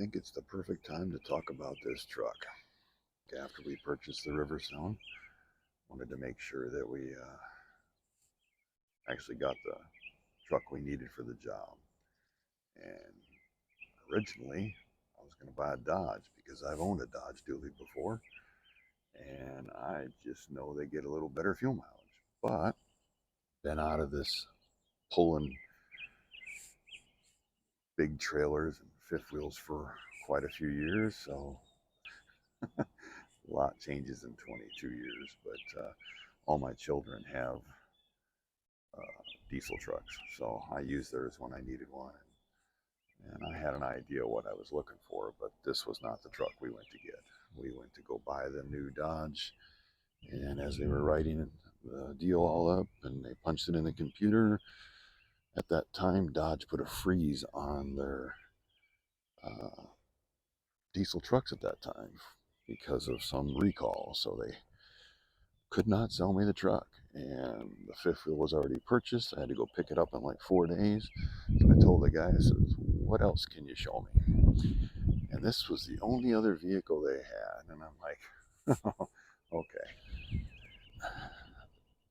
think it's the perfect time to talk about this truck. After we purchased the Riverstone, wanted to make sure that we actually got the truck we needed for the job. And originally, I was going to buy a Dodge because I've owned a Dodge Dually before, and I just know they get a little better fuel mileage. But been out of this pulling big trailers and fifth wheels for quite a few years, so a lot changes in 22 years. But all my children have diesel trucks, so I used theirs when I needed one. And I had an idea what I was looking for, but this was not the truck we went to get. We went to go buy the new Dodge, and as they were writing the deal all up and they punched it in the computer, at that time Dodge put a freeze on their diesel trucks at that time because of some recall, so they could not sell me the truck. And the fifth wheel was already purchased. I had to go pick it up in like 4 days. So I told the guy, I said, what else can you show me? And this was the only other vehicle they had. And I'm like, okay.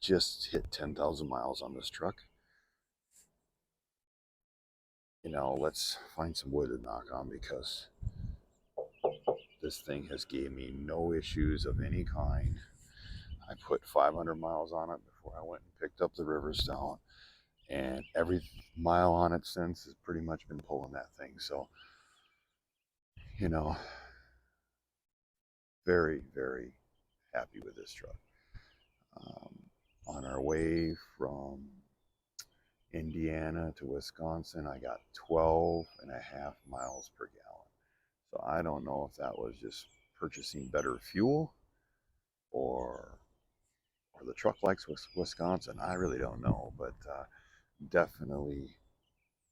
Just hit 10,000 miles on this truck. Let's find some wood to knock on, because this thing has gave me no issues of any kind. I put 500 miles on it before I went and picked up the Riverstone, and every mile on it since has pretty much been pulling that thing. So, very, very happy with this truck. On our way from Indiana to Wisconsin, I got 12 and a half miles per gallon. So I don't know if that was just purchasing better fuel or the truck likes Wisconsin. I really don't know, but definitely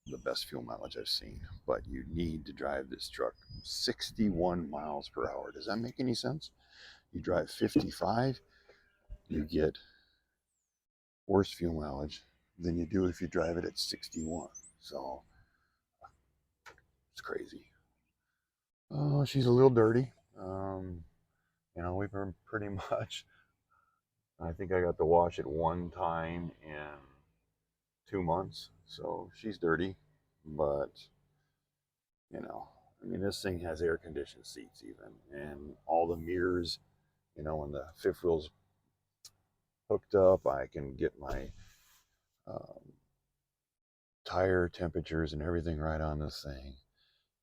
the best fuel mileage I've seen. But you need to drive this truck 61 miles per hour. Does that make any sense? You drive 55, you get worse fuel mileage than you do if you drive it at 61. So it's crazy. Oh, she's a little dirty. We've been pretty much, I think I got to wash it one time in 2 months. So she's dirty, but this thing has air conditioned seats even, and all the mirrors, when the fifth wheel's hooked up, I can get my um, tire temperatures and everything right on this thing.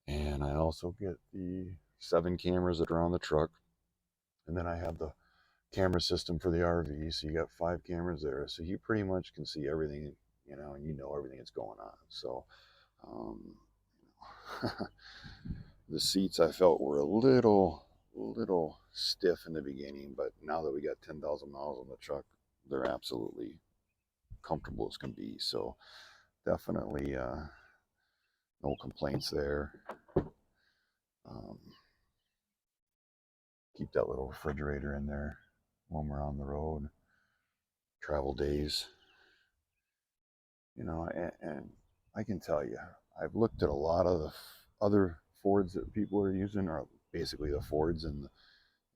And I also get the 7 cameras that are on the truck. And then I have the camera system for the RV. So you got 5 cameras there. So you pretty much can see everything, and everything that's going on. So um, the seats I felt were a little stiff in the beginning, but now that we got 10,000 miles on the truck, they're absolutely comfortable as can be. So definitely no complaints there. Keep that little refrigerator in there when we're on the road, travel days. And I can tell you, I've looked at a lot of the other Fords that people are using, or basically the Fords and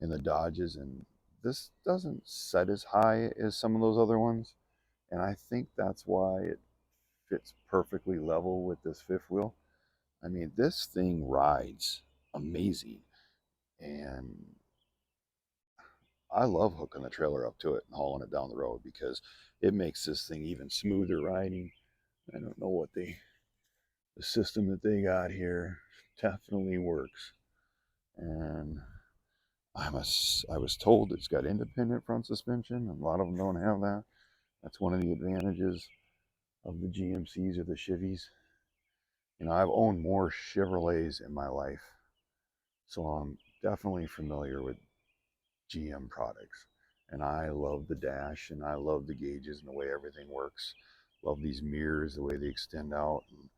the Dodges, and this doesn't set as high as some of those other ones. And I think that's why it fits perfectly level with this fifth wheel. I mean, this thing rides amazing. And I love hooking the trailer up to it and hauling it down the road, because it makes this thing even smoother riding. I don't know what the system that they got here definitely works. And I was told it's got independent front suspension, and a lot of them don't have that. That's one of the advantages of the GMCs or the Chevys. I've owned more Chevrolets in my life, so I'm definitely familiar with GM products. And I love the dash, and I love the gauges and the way everything works. Love these mirrors, the way they extend out. And,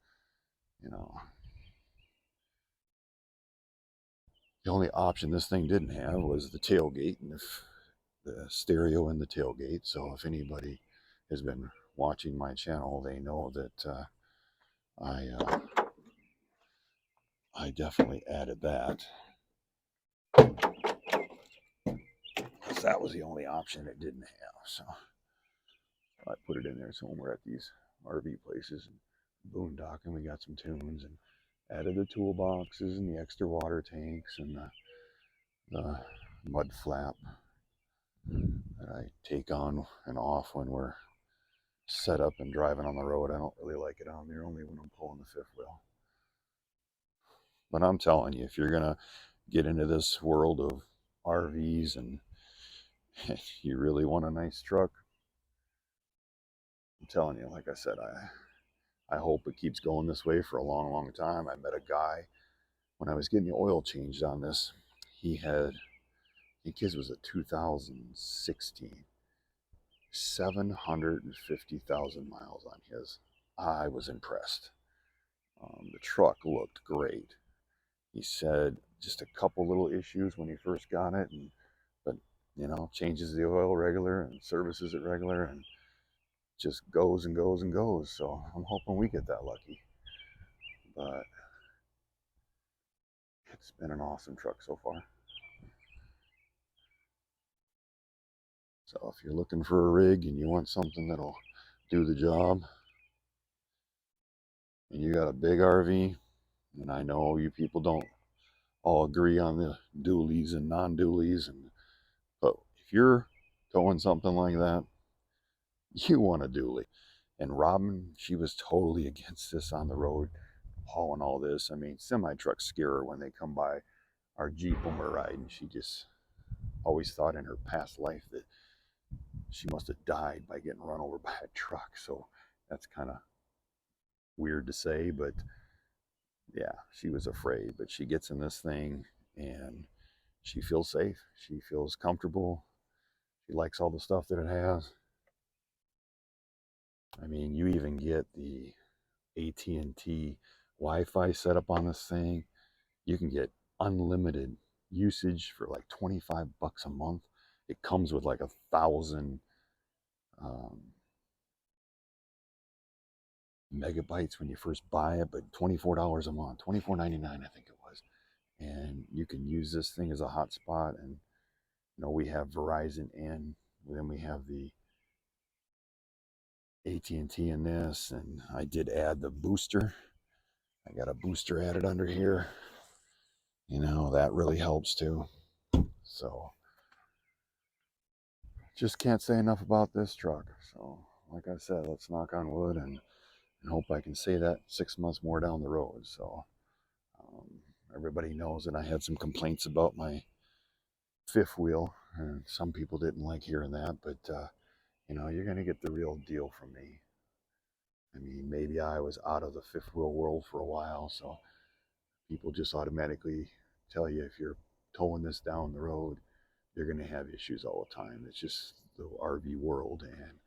the only option this thing didn't have was the tailgate, and the stereo in the tailgate. So if anybody has been watching my channel, they know that I I definitely added that. Because that was the only option it didn't have. So I put it in there. So when we're at these RV places and boondocking, we got some tunes and added the toolboxes and the extra water tanks and the mud flap that I take on and off when we're set up and driving on the road. I don't really like it on there, only when I'm pulling the fifth wheel. But I'm telling you, if you're going to get into this world of RVs and you really want a nice truck, I'm telling you, like I said, I hope it keeps going this way for a long, long time. I met a guy when I was getting the oil changed on this. He had, I think his was a 2016, 750,000 miles on his. I was impressed. The truck looked great. He said just a couple little issues when he first got it, but changes the oil regular and services it regular and just goes and goes and goes. So I'm hoping we get that lucky. But it's been an awesome truck so far. So if you're looking for a rig and you want something that'll do the job, and you got a big RV, and I know you people don't all agree on the dualies and non-dualies, but if you're towing something like that, you want a dually. And Robin, she was totally against this on the road, hauling all this. I mean, semi trucks scare her when they come by our Jeep when we're riding. She just always thought in her past life that she must have died by getting run over by a truck. So that's kind of weird to say, but yeah, she was afraid. But she gets in this thing and she feels safe. She feels comfortable. She likes all the stuff that it has. I mean, you even get the AT&T Wi-Fi set up on this thing. You can get unlimited usage for like $25 a month. It comes with like 1,000 um, megabytes when you first buy it, but $24 a month, $24.99 I think it was. And you can use this thing as a hotspot. And we have Verizon in, then we have the AT&T in this, and I did add the booster. I got a booster added under here. That really helps too. So just can't say enough about this truck. So like I said, let's knock on wood and hope I can say that 6 months more down the road. So um, everybody knows that I had some complaints about my fifth wheel, and some people didn't like hearing that, but you're going to get the real deal from me. I mean, maybe I was out of the fifth wheel world for a while, so people just automatically tell you if you're towing this down the road, you're going to have issues all the time. It's just the RV world, and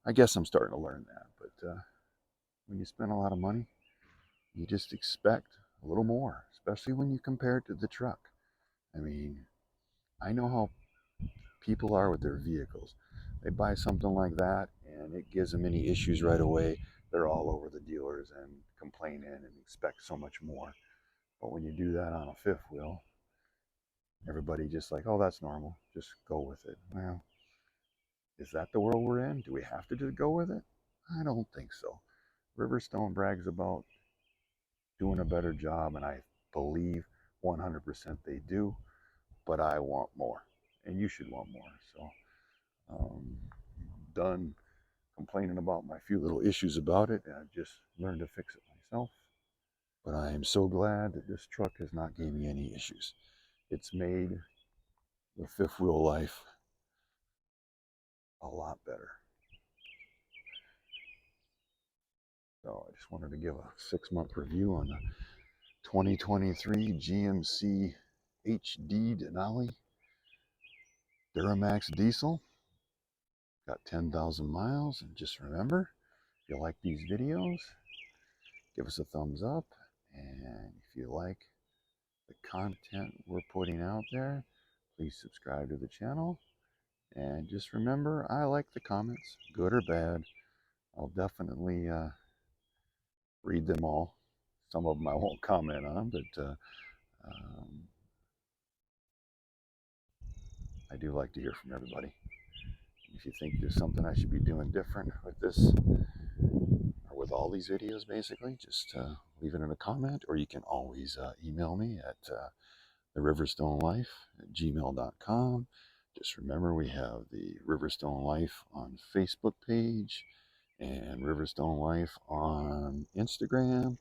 I guess I'm starting to learn that. But when you spend a lot of money, you just expect a little more, especially when you compare it to the truck. I mean, I know how people are with their vehicles. They buy something like that, and it gives them any issues right away. They're all over the dealers and complaining and expect so much more. But when you do that on a fifth wheel, everybody just like, oh, that's normal. Just go with it. Well, is that the world we're in? Do we have to just go with it? I don't think so. Riverstone brags about doing a better job, and I believe 100% they do, but I want more, and you should want more. So, done complaining about my few little issues about it, and I've just learned to fix it myself. But I am so glad that this truck has not gave me any issues. It's made the fifth wheel life a lot better. So I just wanted to give a 6-month review on the 2023 GMC HD Denali Duramax diesel. Got 10,000 miles, and just remember, if you like these videos, give us a thumbs up, and if you like the content we're putting out there, please subscribe to the channel. And just remember, I like the comments, good or bad. I'll definitely read them all. Some of them I won't comment on, but I do like to hear from everybody. If you think there's something I should be doing different with this, or with all these videos, basically, just leave it in a comment, or you can always email me at theriverstone@gmail.com. Just remember, we have the Riverstone Life on Facebook page and Riverstone Life on Instagram,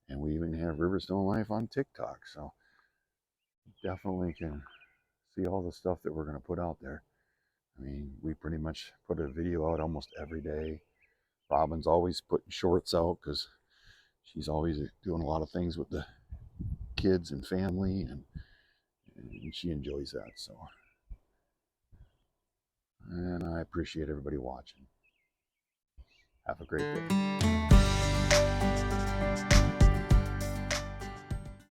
and we even have Riverstone Life on TikTok. So definitely can see all the stuff that we're going to put out there. I mean, we pretty much put a video out almost every day. Robin's always putting shorts out because she's always doing a lot of things with the kids and family, and she enjoys that. So, and I appreciate everybody watching. Have a great day.